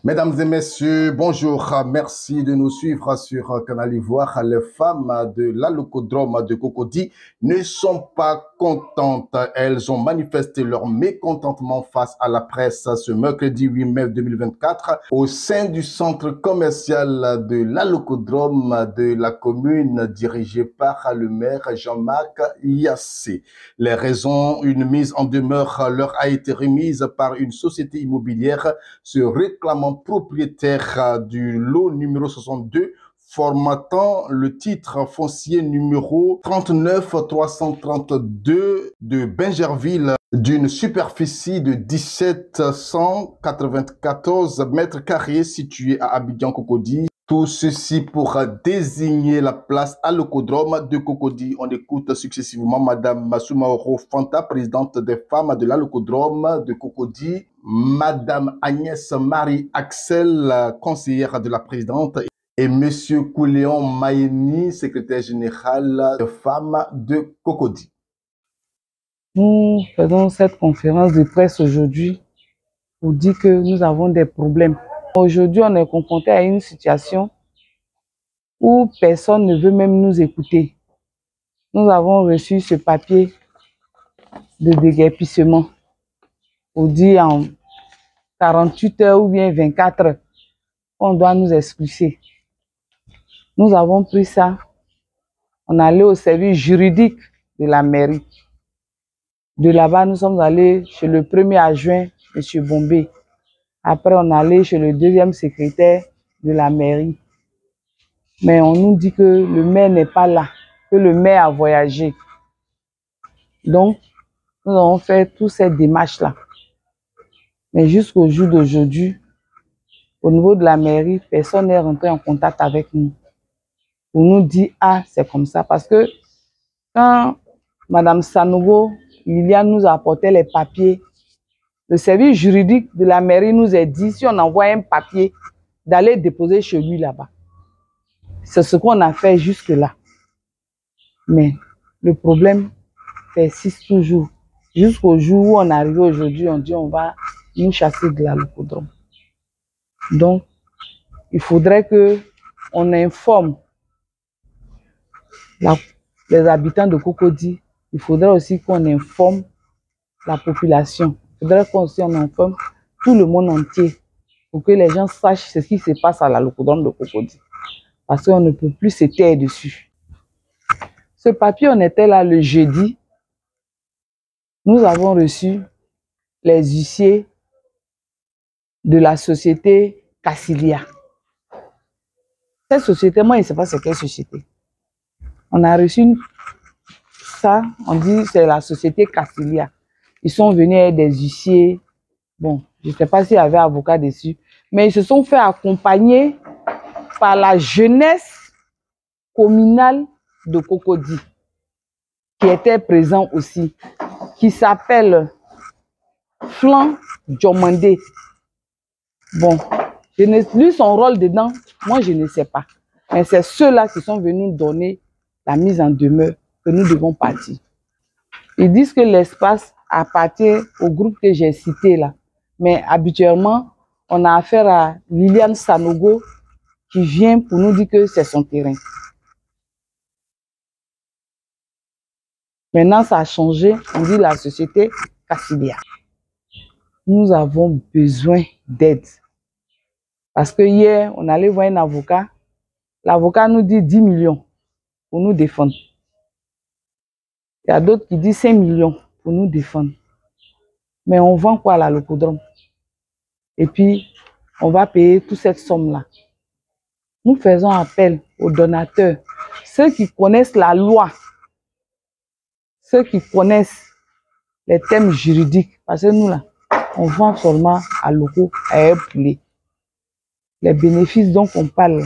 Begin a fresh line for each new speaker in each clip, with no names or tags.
Mesdames et messieurs, bonjour. Merci de nous suivre sur Canal Ivoire. Les femmes de l'Alocodrome de Cocody ne sont pas contentes. Elles ont manifesté leur mécontentement face à la presse ce mercredi 8 mai 2024 au sein du centre commercial de l'Alocodrome de la commune dirigé par le maire Jean-Marc Yassé. Les raisons, une mise en demeure leur a été remise par une société immobilière se réclamant propriétaire du lot numéro 62 formatant le titre foncier numéro 39 332 de Bingerville d'une superficie de 1794 mètres carrés située à Abidjan-Cocody. Tout ceci pour désigner la place à l'Alocodrome de Cocody. On écoute successivement Madame Soumaoro Fanta, présidente des femmes de l'Alocodrome de Cocody, Madame Agnès Marie Axel, conseillère de la présidente, et Monsieur Kouléon Maïni, secrétaire général des femmes de Cocody.
Nous faisons cette conférence de presse aujourd'hui pour dire que nous avons des problèmes. Aujourd'hui, on est confronté à une situation où personne ne veut même nous écouter. Nous avons reçu ce papier de déguerpissement pour dire en 48 heures ou bien 24 heures, on doit nous expulser. Nous avons pris ça, on est allé au service juridique de la mairie. De là-bas, nous sommes allés chez le premier adjoint, M. Bombé. Après, on est allé chez le deuxième secrétaire de la mairie. Mais on nous dit que le maire n'est pas là, que le maire a voyagé. Donc, nous avons fait toutes ces démarches-là. Mais jusqu'au jour d'aujourd'hui, au niveau de la mairie, personne n'est rentré en contact avec nous. On nous dit, ah, c'est comme ça. Parce que quand Mme Sanogo, Liliane nous a apporté les papiers, le service juridique de la mairie nous a dit, si on envoie un papier, d'aller déposer chez lui là-bas. C'est ce qu'on a fait jusque-là. Mais le problème persiste toujours. Jusqu'au jour où on est arrivé aujourd'hui, on dit on va nous chasser de l'Alocodrome. Donc, il faudrait qu'on informe les habitants de Cocody. Il faudrait aussi qu'on informe la population. Il faudrait qu'on informe tout le monde entier pour que les gens sachent ce qui se passe à l'Alocodrome de Cocody. Parce qu'on ne peut plus se taire dessus. Ce papier, on était là le jeudi. Nous avons reçu les huissiers de la société Cassilia. Cette société, moi, je ne sais pas c'est quelle société. On a reçu ça, on dit c'est la société Cassilia. Ils sont venus avec des huissiers. Bon, je ne sais pas s'il y avait avocat dessus, mais ils se sont fait accompagner par la jeunesse communale de Cocody, qui était présent aussi, qui s'appelle Flan Diomandé. Bon, lui, son rôle dedans, moi, je ne sais pas. Mais c'est ceux-là qui sont venus donner la mise en demeure que nous devons partir. Ils disent que l'espace appartient au groupe que j'ai cité là. Mais habituellement, on a affaire à Liliane Sanogo qui vient pour nous dire que c'est son terrain. Maintenant, ça a changé. On dit la société Cassilia. Nous avons besoin d'aide. Parce que hier, on allait voir un avocat. L'avocat nous dit 10 millions pour nous défendre. Il y a d'autres qui disent 5 millions pour nous défendre. Mais on vend quoi à l'Alocodrome? Et puis, on va payer toute cette somme-là. Nous faisons appel aux donateurs, ceux qui connaissent la loi, ceux qui connaissent les thèmes juridiques. Parce que nous, là, on vend seulement à locaux, à un poulet. Les bénéfices dont on parle,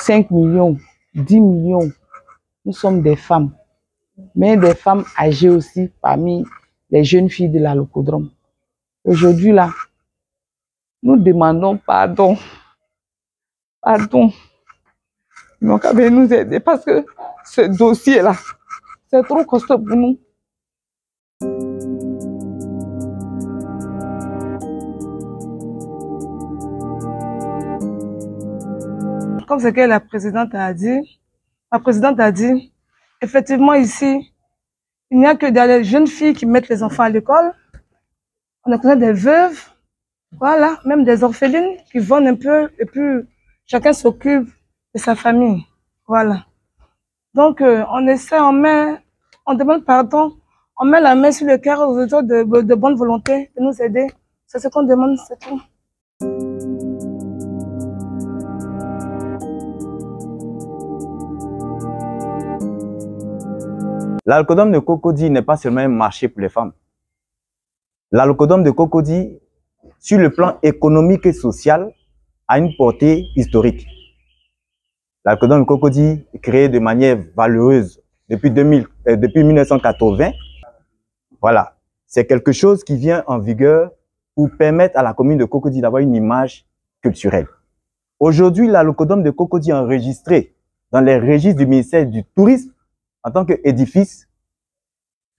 5 millions, 10 millions, nous sommes des femmes. Mais des femmes âgées aussi parmi les jeunes filles de l'Alocodrome. Aujourd'hui, là, nous demandons pardon. Pardon. Donc, avec nous aider parce que ce dossier-là, c'est trop costaud pour nous. comme ce que la présidente a dit, effectivement ici, il n'y a que des jeunes filles qui mettent les enfants à l'école. On a connaît des veuves, voilà, même des orphelines qui vendent un peu et puis chacun s'occupe de sa famille. Voilà. Donc, on essaie, on demande pardon, on met la main sur le cœur aux autres de bonne volonté de nous aider. C'est ce qu'on demande, c'est tout.
L'alcodome de Cocody n'est pas seulement un marché pour les femmes. L'alcodome de Cocody, sur le plan économique et social, a une portée historique. L'alcodome de Cocody est créé de manière valeureuse depuis 1980. Voilà, c'est quelque chose qui vient en vigueur pour permettre à la commune de Cocody d'avoir une image culturelle. Aujourd'hui, l'alcodome de Cocody est enregistré dans les registres du ministère du Tourisme en tant qu'édifice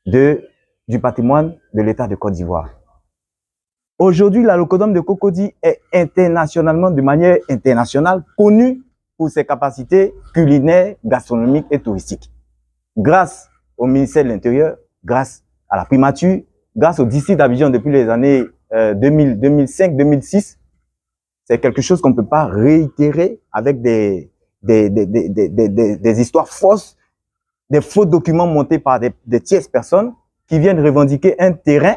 du patrimoine de l'État de Côte d'Ivoire. Aujourd'hui, l'alcodome de Cocody est internationalement, de manière internationale, connu pour ses capacités culinaires, gastronomiques et touristiques. Grâce au ministère de l'Intérieur, grâce à la primature, grâce au district d'Abidjan depuis les années 2005-2006, c'est quelque chose qu'on ne peut pas réitérer avec des histoires fausses, des faux documents montés par des tierces personnes qui viennent revendiquer un terrain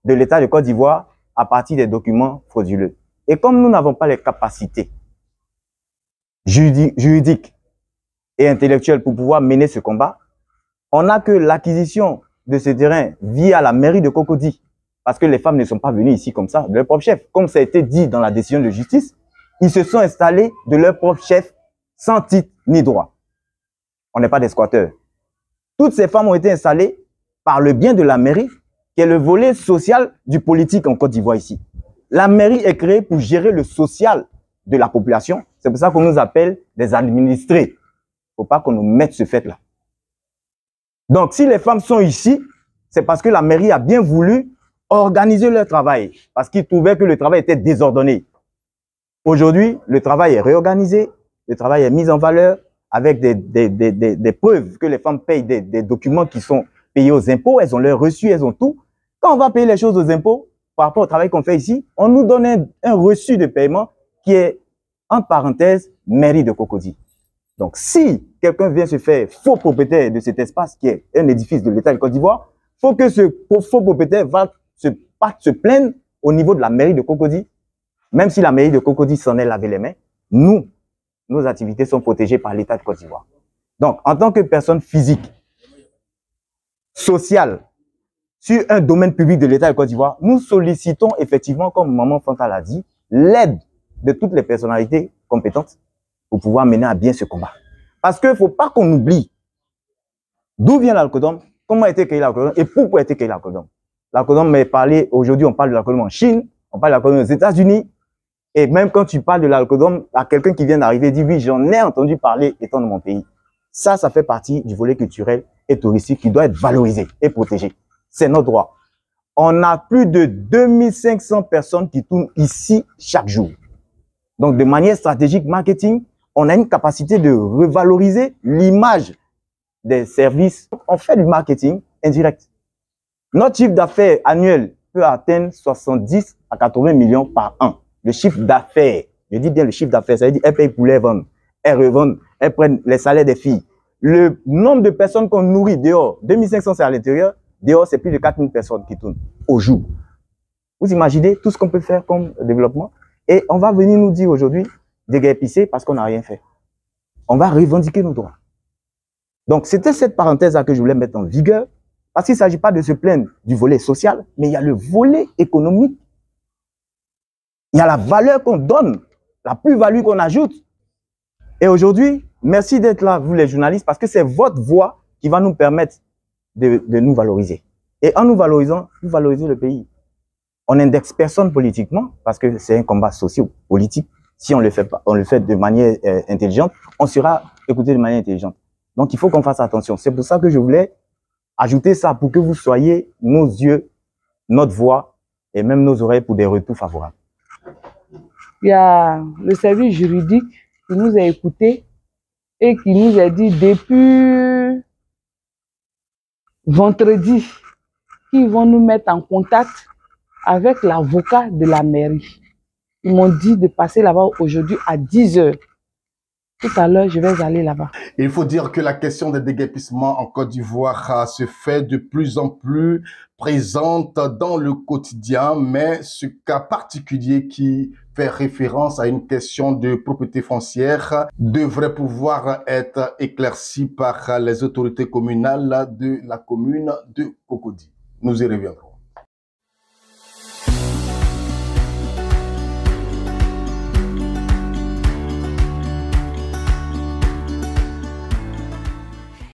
de l'État de Côte d'Ivoire à partir des documents frauduleux. Et comme nous n'avons pas les capacités juridiques et intellectuelles pour pouvoir mener ce combat, on n'a que l'acquisition de ce terrain via la mairie de Cocody, parce que les femmes ne sont pas venues ici comme ça, de leur propre chef. Comme ça a été dit dans la décision de justice, ils se sont installés de leur propre chef sans titre ni droit. On n'est pas des squatteurs. Toutes ces femmes ont été installées par le bien de la mairie, qui est le volet social du politique en Côte d'Ivoire ici. La mairie est créée pour gérer le social de la population. C'est pour ça qu'on nous appelle des administrés. Il ne faut pas qu'on nous mette ce fait-là. Donc, si les femmes sont ici, c'est parce que la mairie a bien voulu organiser leur travail, parce qu'ils trouvaient que le travail était désordonné. Aujourd'hui, le travail est réorganisé, le travail est mis en valeur avec des preuves que les femmes payent des documents qui sont payés aux impôts, elles ont leur reçu, elles ont tout. Quand on va payer les choses aux impôts, par rapport au travail qu'on fait ici, on nous donne un reçu de paiement qui est, entre parenthèses, mairie de Cocody. Donc, si quelqu'un vient se faire faux propriétaire de cet espace qui est un édifice de l'État de Côte d'Ivoire, il faut que ce faux propriétaire va se plaindre au niveau de la mairie de Cocody. Même si la mairie de Cocody s'en est lavé les mains, nos activités sont protégées par l'État de Côte d'Ivoire. Donc, en tant que personne physique, sociale, sur un domaine public de l'État de Côte d'Ivoire, nous sollicitons effectivement, comme Maman Fanta l'a dit, l'aide de toutes les personnalités compétentes pour pouvoir mener à bien ce combat. Parce qu'il ne faut pas qu'on oublie d'où vient l'alcodome, comment a été créé l'alcodome et pourquoi a été créé l'alcodome. L'alcodome est parlé, aujourd'hui on parle de l'alcodome en Chine, on parle de l'alcodome aux États-Unis, et même quand tu parles de l'alcodome à quelqu'un qui vient d'arriver, dit oui, j'en ai entendu parler étant de mon pays. Ça fait partie du volet culturel et touristique qui doit être valorisé et protégé. C'est notre droit. On a plus de 2500 personnes qui tournent ici chaque jour. Donc, de manière stratégique, marketing, on a une capacité de revaloriser l'image des services. On fait du marketing indirect. Notre chiffre d'affaires annuel peut atteindre 70 à 80 millions par an. Le chiffre d'affaires, je dis bien le chiffre d'affaires, ça veut dire elles payent pour les vendre, elles revendent, elles prennent les salaires des filles. Le nombre de personnes qu'on nourrit dehors, 2500 c'est à l'intérieur, dehors c'est plus de 4000 personnes qui tournent au jour. Vous imaginez tout ce qu'on peut faire comme développement? Et on va venir nous dire aujourd'hui, déguerpisser parce qu'on n'a rien fait. On va revendiquer nos droits. Donc c'était cette parenthèse-là que je voulais mettre en vigueur, parce qu'il ne s'agit pas de se plaindre du volet social, mais il y a le volet économique. Il y a la valeur qu'on donne, la plus-value qu'on ajoute. Et aujourd'hui, merci d'être là, vous les journalistes, parce que c'est votre voix qui va nous permettre de nous valoriser. Et en nous valorisant, vous valorisez le pays. On n'indexe personne politiquement, parce que c'est un combat socio-politique. Si on le fait de manière intelligente, on sera écouté de manière intelligente. Donc, il faut qu'on fasse attention. C'est pour ça que je voulais ajouter ça, pour que vous soyez nos yeux, notre voix, et même nos oreilles pour des retours favorables.
Il y a le service juridique qui nous a écoutés et qui nous a dit depuis vendredi qu'ils vont nous mettre en contact avec l'avocat de la mairie. Ils m'ont dit de passer là-bas aujourd'hui à 10 h. Tout à l'heure, je vais aller là-bas.
Il faut dire que la question des déguerpissements en Côte d'Ivoire se fait de plus en plus présente dans le quotidien, mais ce cas particulier qui fait référence à une question de propriété foncière devrait pouvoir être éclairci par les autorités communales de la commune de Cocody. Nous y reviendrons.